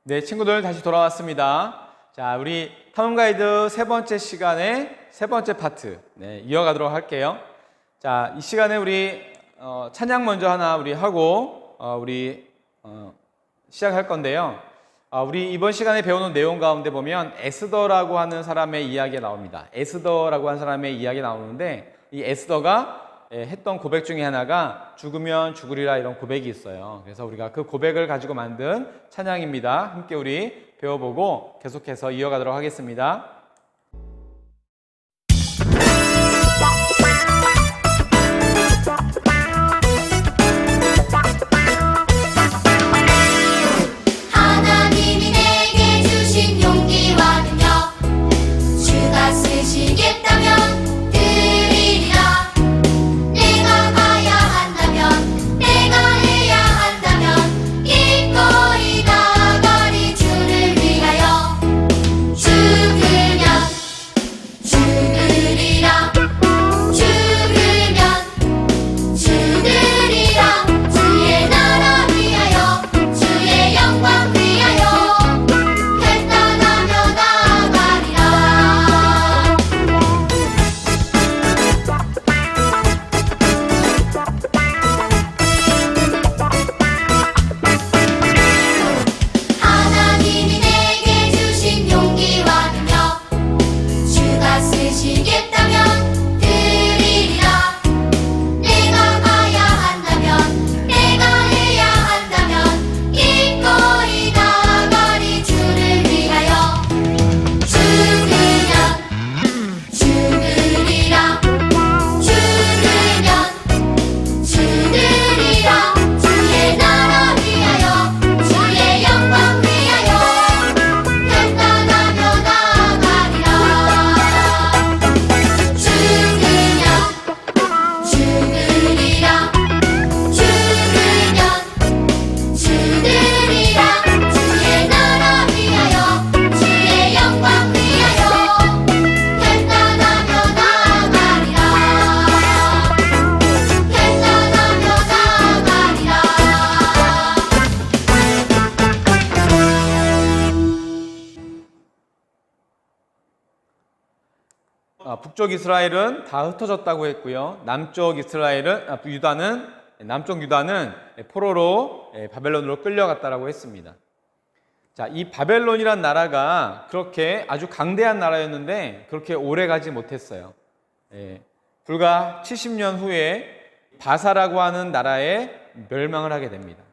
네, 친구들 다시 돌아왔습니다. 자, 우리 탐험 가이드 세 번째 시간의 세 번째 파트 이어가도록 할게요. 자, 이 시간에 우리 찬양 먼저 하나 우리 하고 시작할 건데요. 우리 이번 시간에 배우는 내용 가운데 보면 에스더라고 하는 사람의 이야기가 나옵니다. 에스더라고 하는 사람의 이야기가 나오는데 이 에스더가 했던 고백 중에 하나가 죽으면 죽으리라 이런 고백이 있어요. 그래서 우리가 그 고백을 가지고 만든 찬양입니다. 함께 우리 배워보고 계속해서 이어가도록 하겠습니다. 하나님이 내게 주신 용기와 능력 주가 쓰시겠다면 내가 가야 한다면 내가 해야 한다면 기꺼이 나아가리 주를 위하여 죽으면 죽으리라 주의 나라 위하여 주의 영광 위하여 결단하며 나아가리라. 하나님이 내게 주신 용기와 능력 주가 쓰시겠다면 드리리라. 내가 가야 한다면 내가 해야 한다면 기꺼이 나아가리 주를 위하여 죽으면 죽으리라 주의 나라 위하여 주의 영광 위하여 결단하며 나아가리라. 죽으면 죽으리라 주의 나라 위하여 주의 영광 위하여 결단하며 나아가리라. 북쪽 이스라엘은 다 흩어졌다고 했고요. 남쪽 유다는 포로로 바벨론으로 끌려갔다라고 했습니다. 자, 이 바벨론이란 나라가 그렇게 아주 강대한 나라였는데 그렇게 오래 가지 못했어요. 불과 70년 후에 바사라고 하는 나라에 멸망을 하게 됩니다.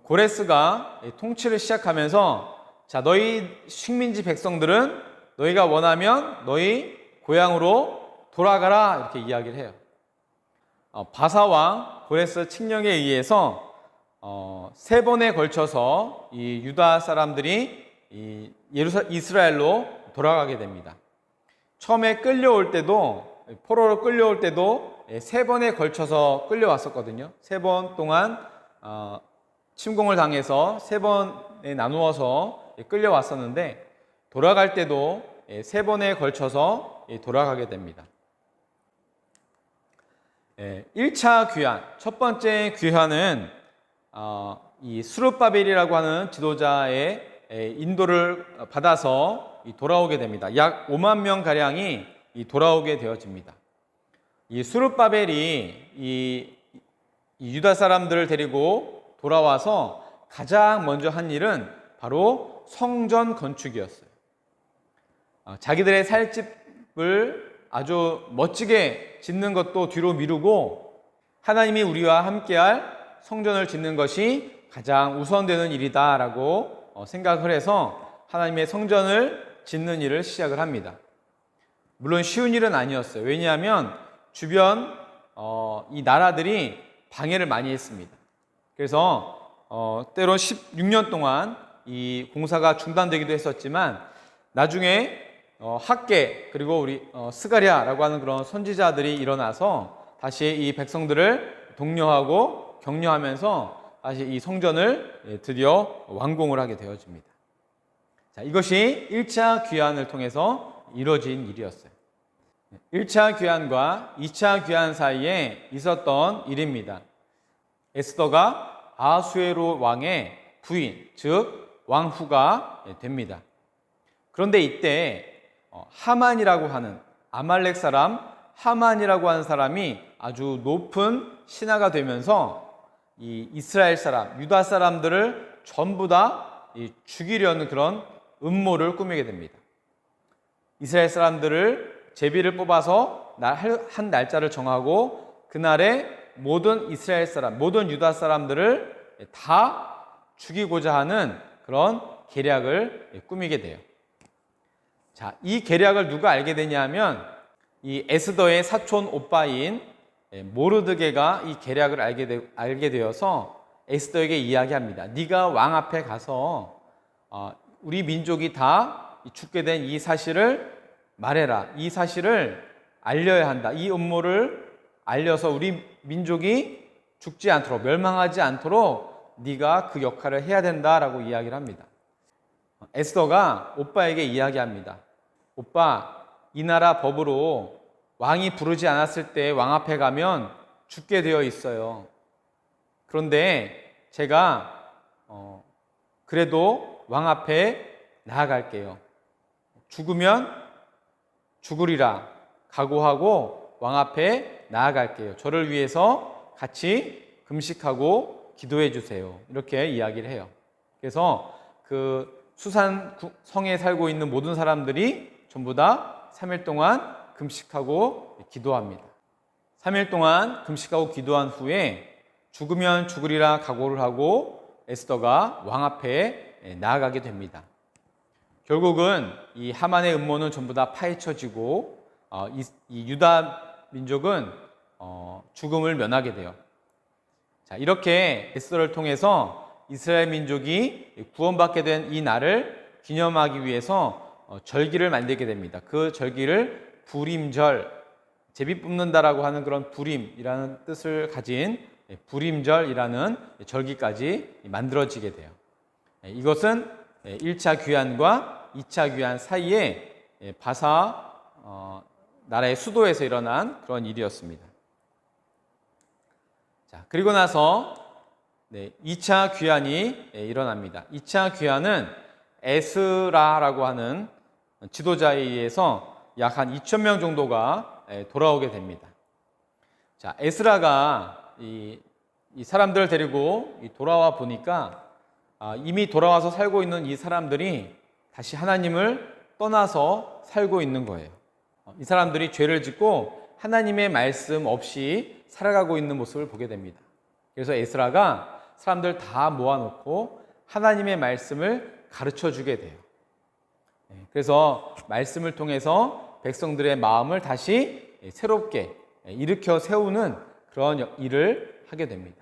고레스가 통치를 시작하면서 자, 너희 식민지 백성들은 너희가 원하면 너희 고향으로 돌아가라 이렇게 이야기를 해요. 바사왕 고레스 칙령에 의해서 세 번에 걸쳐서 이 유다 사람들이 이스라엘로 돌아가게 됩니다. 처음에 포로로 끌려올 때도 세 번에 걸쳐서 끌려왔었거든요. 세 번 동안 침공을 당해서 세 번에 나누어서 끌려왔었는데 돌아갈 때도 세 번에 걸쳐서 돌아가게 됩니다. 1차 귀환, 첫 번째 귀환은 이 스룹바벨이라고 하는 지도자의 인도를 받아서 돌아오게 됩니다. 약 5만 명 가량이 돌아오게 되어집니다. 이 스룹바벨이 이 유다 사람들을 데리고 돌아와서 가장 먼저 한 일은 바로 성전 건축이었어요. 자기들의 살 집을 아주 멋지게 짓는 것도 뒤로 미루고 하나님이 우리와 함께할 성전을 짓는 것이 가장 우선되는 일이다라고 생각을 해서 하나님의 성전을 짓는 일을 시작을 합니다. 물론 쉬운 일은 아니었어요. 왜냐하면 주변 이 나라들이 방해를 많이 했습니다. 그래서 때로 16년 동안 이 공사가 중단되기도 했었지만 나중에 학계 그리고 우리 스가랴라고 하는 그런 선지자들이 일어나서 다시 이 백성들을 독려하고 격려하면서 다시 이 성전을 드디어 완공을 하게 되어집니다. 자, 이것이 1차 귀환을 통해서 이루어진 일이었어요. 1차 귀환과 2차 귀환 사이에 있었던 일입니다. 에스더가 아하수에로 왕의 부인, 즉 왕후가 됩니다. 그런데 이때 하만이라고 하는 아말렉 사람 하만이라고 하는 사람이 아주 높은 신하가 되면서 이 이스라엘 사람, 유다 사람들을 전부 다 죽이려는 그런 음모를 꾸미게 됩니다. 이스라엘 사람들을 제비를 뽑아서 한 날짜를 정하고 그날에 모든 이스라엘 사람, 모든 유다 사람들을 다 죽이고자 하는 그런 계략을 꾸미게 돼요. 자, 이 계략을 누가 알게 되냐면 이 에스더의 사촌 오빠인 모르드게가 이 계략을 알게 되어서 에스더에게 이야기합니다. 네가 왕 앞에 가서 우리 민족이 다 죽게 된 이 사실을 말해라. 이 사실을 알려야 한다. 이 음모를 알려서 우리 민족이 죽지 않도록, 멸망하지 않도록 네가 그 역할을 해야 된다라고 이야기를 합니다. 에스더가 오빠에게 이야기합니다. 오빠, 이 나라 법으로 왕이 부르지 않았을 때 왕 앞에 가면 죽게 되어 있어요. 그런데 제가 그래도 왕 앞에 나아갈게요. 죽으면 죽으리라 각오하고 왕 앞에 나아갈게요. 저를 위해서 같이 금식하고 기도해 주세요. 이렇게 이야기를 해요. 그래서 그 수산 성에 살고 있는 모든 사람들이 전부 다 3일 동안 금식하고 기도합니다. 3일 동안 금식하고 기도한 후에 죽으면 죽으리라 각오를 하고 에스더가 왕 앞에 나아가게 됩니다. 결국은 이 하만의 음모는 전부 다 파헤쳐지고 이 유다 민족은 죽음을 면하게 돼요. 자, 이렇게 에스더를 통해서 이스라엘 민족이 구원받게 된 이 날을 기념하기 위해서 절기를 만들게 됩니다. 그 절기를 부림절, 제비 뽑는다라고 하는 그런 부림이라는 뜻을 가진 부림절이라는 절기까지 만들어지게 돼요. 이것은 1차 귀환과 2차 귀환 사이에 바사 나라의 수도에서 일어난 그런 일이었습니다. 자, 그리고 나서 2차 귀환이 일어납니다. 2차 귀환은 에스라라고 하는 지도자에 의해서 약 한 2,000명 정도가 돌아오게 됩니다. 자, 에스라가 이 사람들을 데리고 돌아와 보니까 이미 돌아와서 살고 있는 이 사람들이 다시 하나님을 떠나서 살고 있는 거예요. 이 사람들이 죄를 짓고 하나님의 말씀 없이 살아가고 있는 모습을 보게 됩니다. 그래서 에스라가 사람들 다 모아놓고 하나님의 말씀을 가르쳐 주게 돼요. 그래서 말씀을 통해서 백성들의 마음을 다시 새롭게 일으켜 세우는 그런 일을 하게 됩니다.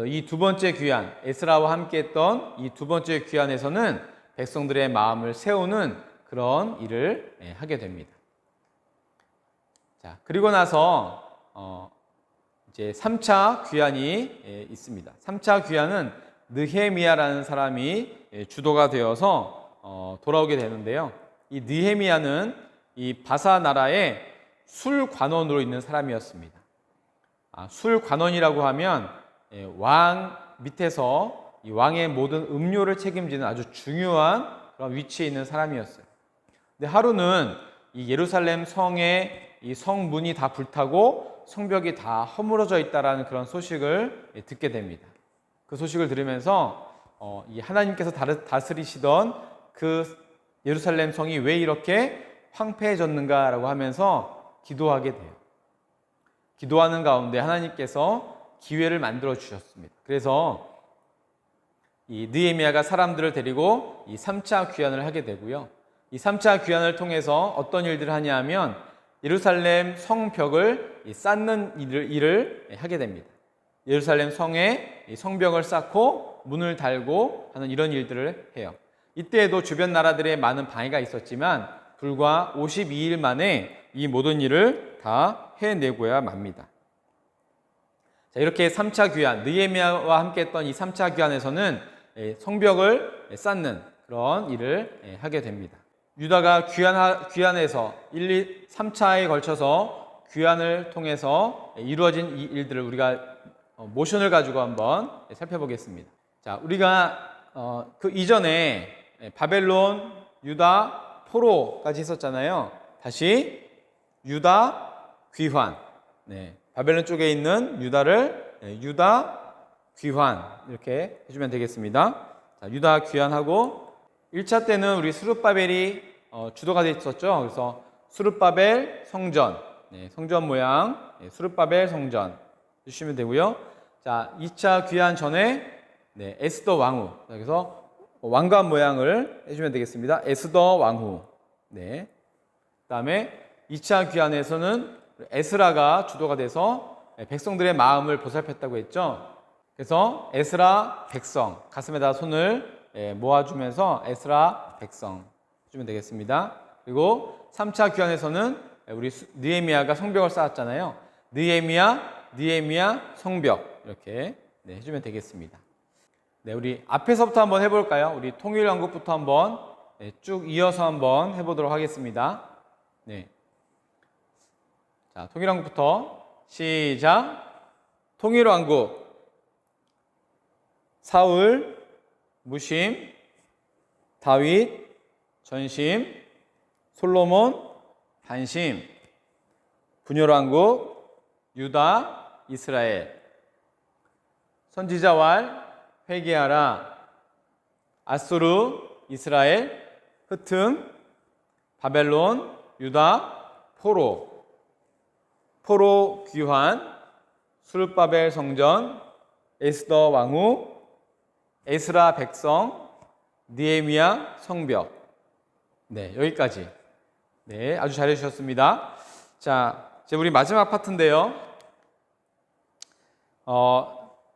이 두 번째 귀환, 에스라와 함께 했던 이 두 번째 귀환에서는 백성들의 마음을 세우는 그런 일을 하게 됩니다. 자, 그리고 나서 이제 3차 귀환이 있습니다. 3차 귀환은 느헤미야라는 사람이 주도가 되어서 돌아오게 되는데요. 이 느헤미야는 이 바사 나라의 술관원으로 있는 사람이었습니다. 술관원이라고 하면 왕 밑에서 이 왕의 모든 음료를 책임지는 아주 중요한 그런 위치에 있는 사람이었어요. 근데 하루는 이 예루살렘 성의 이 성문이 다 불타고 성벽이 다 허물어져 있다라는 그런 소식을 듣게 됩니다. 그 소식을 들으면서 이 하나님께서 다스리시던 그 예루살렘 성이 왜 이렇게 황폐해졌는가라고 하면서 기도하게 돼요. 기도하는 가운데 하나님께서 기회를 만들어 주셨습니다. 그래서 이 느헤미야가 사람들을 데리고 이 3차 귀환을 하게 되고요. 이 3차 귀환을 통해서 어떤 일들을 하냐면 예루살렘 성벽을 쌓는 일을 하게 됩니다. 예루살렘 성에 성벽을 쌓고 문을 달고 하는 이런 일들을 해요. 이때에도 주변 나라들의 많은 방해가 있었지만 불과 52일 만에 이 모든 일을 다 해내고야 맙니다. 자, 이렇게 3차 귀환, 느헤미야와 함께 했던 이 3차 귀환에서는 성벽을 쌓는 그런 일을 하게 됩니다. 유다가 귀환에서 1, 2, 3차에 걸쳐서 귀환을 통해서 이루어진 이 일들을 우리가 모션을 가지고 한번 살펴보겠습니다. 자, 우리가 그 이전에 바벨론, 유다, 포로까지 있었잖아요. 다시 유다, 귀환. 네, 바벨론 쪽에 있는 유다를 유다, 귀환 이렇게 해주면 되겠습니다. 자, 유다 귀환하고 1차 때는 우리 스룹바벨이 주도가 되어 있었죠. 그래서 스룹바벨 성전, 네, 성전 모양, 네, 스룹바벨 성전 해주시면 되고요. 자, 2차 귀환 전에 네, 에스더 왕후. 그래서 왕관 모양을 해주면 되겠습니다. 에스더 왕후. 네. 그다음에 2차 귀환에서는 에스라가 주도가 돼서 백성들의 마음을 보살폈다고 했죠. 그래서 에스라 백성, 가슴에다 손을 모아주면서 에스라 백성 해주면 되겠습니다. 그리고 3차 귀환에서는 우리 느헤미야가 성벽을 쌓았잖아요. 느헤미야 성벽 이렇게 네, 해주면 되겠습니다. 네, 우리 앞에서부터 한번 해볼까요? 우리 통일왕국부터 한번 쭉 이어서 한번 해보도록 하겠습니다. 네. 자, 통일왕국부터 시작. 통일왕국 사울, 무심, 다윗, 전심, 솔로몬, 반심, 분열왕국, 유다, 이스라엘. 선지자왈, 회개하라. 아수르, 이스라엘, 흩음, 바벨론, 유다, 포로. 포로 귀환, 수르바벨 성전, 에스더 왕후, 에스라 백성, 느헤미야 성벽. 네, 여기까지. 네, 아주 잘해 주셨습니다. 자, 이제 우리 마지막 파트인데요.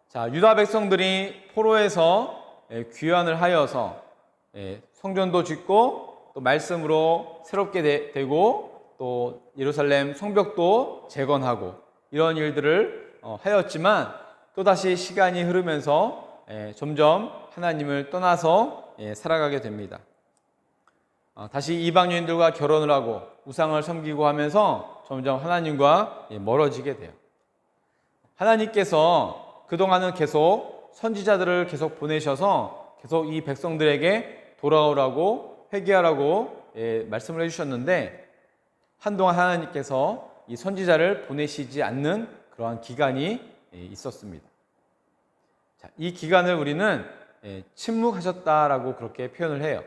자, 유다 백성들이 포로에서 귀환을 하여서 성전도 짓고 또 말씀으로 새롭게 되고 또 예루살렘 성벽도 재건하고 이런 일들을 하였지만 또다시 시간이 흐르면서 점점 하나님을 떠나서 살아가게 됩니다. 다시 이방인들과 결혼을 하고 우상을 섬기고 하면서 점점 하나님과 멀어지게 돼요. 하나님께서 그동안은 계속 선지자들을 계속 보내셔서 계속 이 백성들에게 돌아오라고 회개하라고 말씀을 해주셨는데 한동안 하나님께서 이 선지자를 보내시지 않는 그러한 기간이 있었습니다. 자, 이 기간을 우리는 침묵하셨다라고 그렇게 표현을 해요.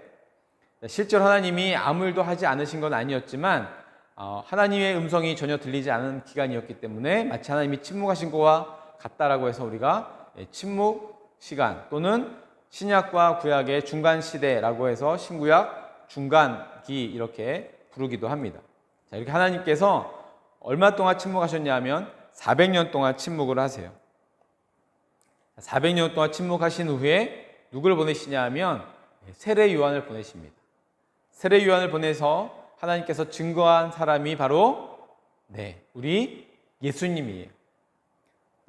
실제로 하나님이 아무 일도 하지 않으신 건 아니었지만 하나님의 음성이 전혀 들리지 않은 기간이었기 때문에 마치 하나님이 침묵하신 것과 같다라고 해서 우리가 침묵 시간 또는 신약과 구약의 중간 시대라고 해서 신구약 중간기 이렇게 부르기도 합니다. 자, 이렇게 하나님께서 얼마 동안 침묵하셨냐면 400년 동안 침묵을 하세요. 400년 동안 침묵하신 후에 누구를 보내시냐 하면 세례 요한을 보내십니다. 세례 요한을 보내서 하나님께서 증거한 사람이 바로 우리 예수님이에요.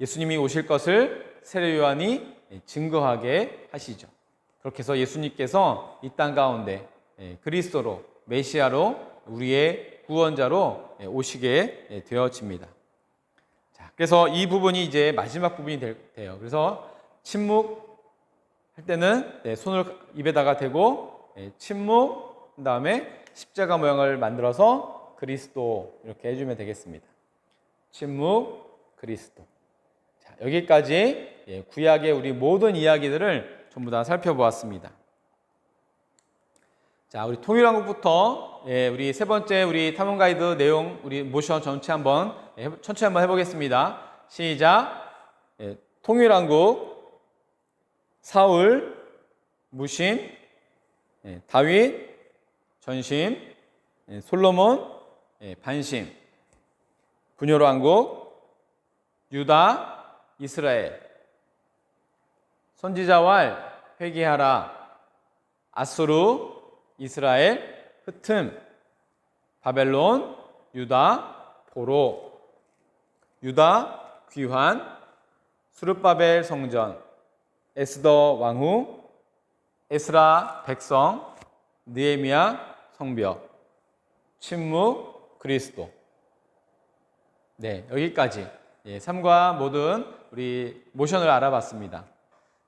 예수님이 오실 것을 세례 요한이 증거하게 하시죠. 그렇게 해서 예수님께서 이 땅 가운데 그리스도로 메시아로 우리의 구원자로 오시게 되어집니다. 자, 그래서 이 부분이 이제 마지막 부분이 돼요. 그래서 침묵할 때는 손을 입에다가 대고 침묵, 그 다음에 십자가 모양을 만들어서 그리스도 이렇게 해주면 되겠습니다. 침묵, 그리스도. 자, 여기까지 구약의 우리 모든 이야기들을 전부 다 살펴보았습니다. 자, 우리 통일왕국부터 우리 세 번째 우리 탐험 가이드 내용 우리 모션 전체 천천히 한번 해보겠습니다. 시작. 통일왕국 사울, 무심, 다윗, 전심, 솔로몬, 반심, 분열왕국, 유다, 이스라엘, 선지자왈, 회개하라, 아수르, 이스라엘, 흩음, 바벨론, 유다, 포로, 유다, 귀환, 수르바벨 성전, 에스더 왕후, 에스라 백성, 느헤미야 성벽, 침묵, 그리스도. 네, 여기까지 삶과 모든 우리 모션을 알아봤습니다.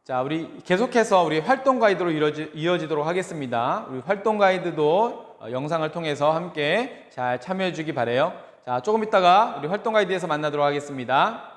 자, 우리 계속해서 우리 활동 가이드로 이어지도록 하겠습니다. 우리 활동 가이드도 영상을 통해서 함께 잘 참여해 주기 바래요. 자, 조금 있다가 우리 활동 가이드에서 만나도록 하겠습니다.